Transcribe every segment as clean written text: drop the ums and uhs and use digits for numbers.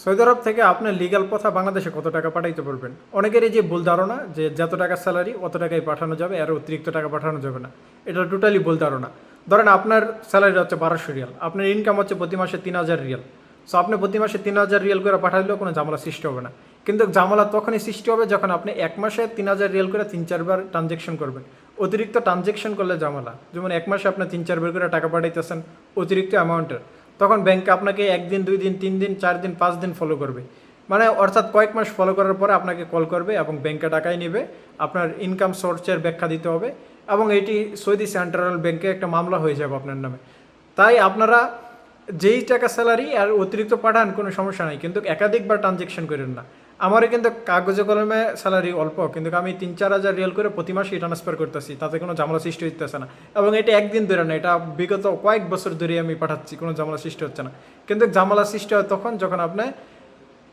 Saudi আরব থেকে আপনার legal পথে বাংলাদেশে কত টাকা পাঠাইতে পারবেন? অনেকেরই যে ভুল ধারণা যে যত টাকা স্যালারি অত টাকাই পাঠানো যাবে, আর অতিরিক্ত টাকা পাঠানো যাবে না। এটা টোটালি ভুল ধারণা। ধরেন আপনার স্যালারি হচ্ছে 1200 রিয়াল, আপনার ইনকাম হচ্ছে প্রতি মাসে 3000 রিয়াল। সো আপনি প্রতি মাসে 3000 রিয়াল করে পাঠাইলেও কোনো ঝামেলা সৃষ্টি হবে না। কিন্তু ঝামেলা তখনই সৃষ্টি হবে যখন আপনি এক মাসে 3000 রিয়াল করে 3-4 বার ট্রানজ্যাকশন করবেন। অতিরিক্ত ট্রানজ্যাকশন করলে ঝামেলা। যেমন এক মাসে আপনি 3-4 বার করে টাকা পাঠাইতেছেন অতিরিক্ত অ্যামাউন্টের, তখন ব্যাংকে আপনাকে 1 দিন 2 দিন 3 দিন 4 দিন 5 দিন ফলো করবে। মানে অর্থাৎ কয়েক মাস ফলো করার পরে আপনাকে কল করবে এবং ব্যাংকে টাকাই নেবে। আপনার ইনকাম সোর্সের ব্যাখ্যা দিতে হবে এবং এটি সৌদি সেন্ট্রাল ব্যাংকে একটা মামলা হয়ে যাবে আপনার নামে। তাই আপনারা যেই টাকা স্যালারি আর অতিরিক্ত পাঠান কোনো সমস্যা নাই, কিন্তু একাধিকবার ট্রানজ্যাকশন করেন না। আমারও কিন্তু কাগজে কলমে স্যালারি অল্প, কিন্তু আমি 3-4 হাজার রিয়াল করে প্রতি মাসেই ট্রান্সফার করতেছি, তাতে কোনো ঝামেলা সৃষ্টি হইতেছে না। এবং এটা একদিন ধরে না, এটা বিগত কয়েক বছর ধরে আমি পাঠাচ্ছি, কোনো ঝামেলা সৃষ্টি হচ্ছে না। কিন্তু ঝামেলা সৃষ্টি হয় তখন যখন আপনি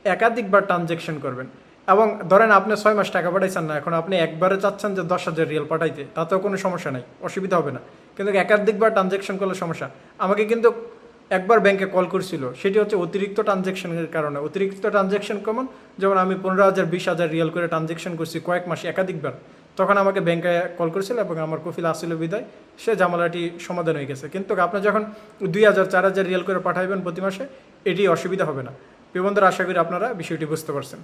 একাধিকবার ট্রানজ্যাকশন করবেন। এবং ধরেন আপনি 6 মাস টাকা পাঠাইছেন না, এখন আপনি একবারে চাচ্ছেন যে 10,000 রিয়াল পাঠাইতে, তাতেও কোনো সমস্যা নাই, অসুবিধা হবে না। কিন্তু একাধিকবার ট্রানজ্যাকশন করলে সমস্যা। আমাকে কিন্তু একবার ব্যাংকে কল করছিল, সেটি হচ্ছে অতিরিক্ত ট্রানজ্যাকশনের কারণে। অতিরিক্ত ট্রানজ্যাকশন কেমন? যেমন আমি 15,000 20,000 রিয়াল করে ট্রানজ্যাকশন করছি কয়েক মাসে একাধিকবার, তখন আমাকে ব্যাংকে কল করেছিল এবং আমার কফিল আসিল বিদায় সে ঝামেলাটি সমাধান হয়ে গেছে। কিন্তু আপনি যখন 2,000 4,000 রিয়াল করে পাঠাইবেন প্রতি মাসে, এটি অসুবিধা হবে না। প্রিয় বন্ধুরা, আশা করি আপনারা বিষয়টি বুঝতে পারছেন।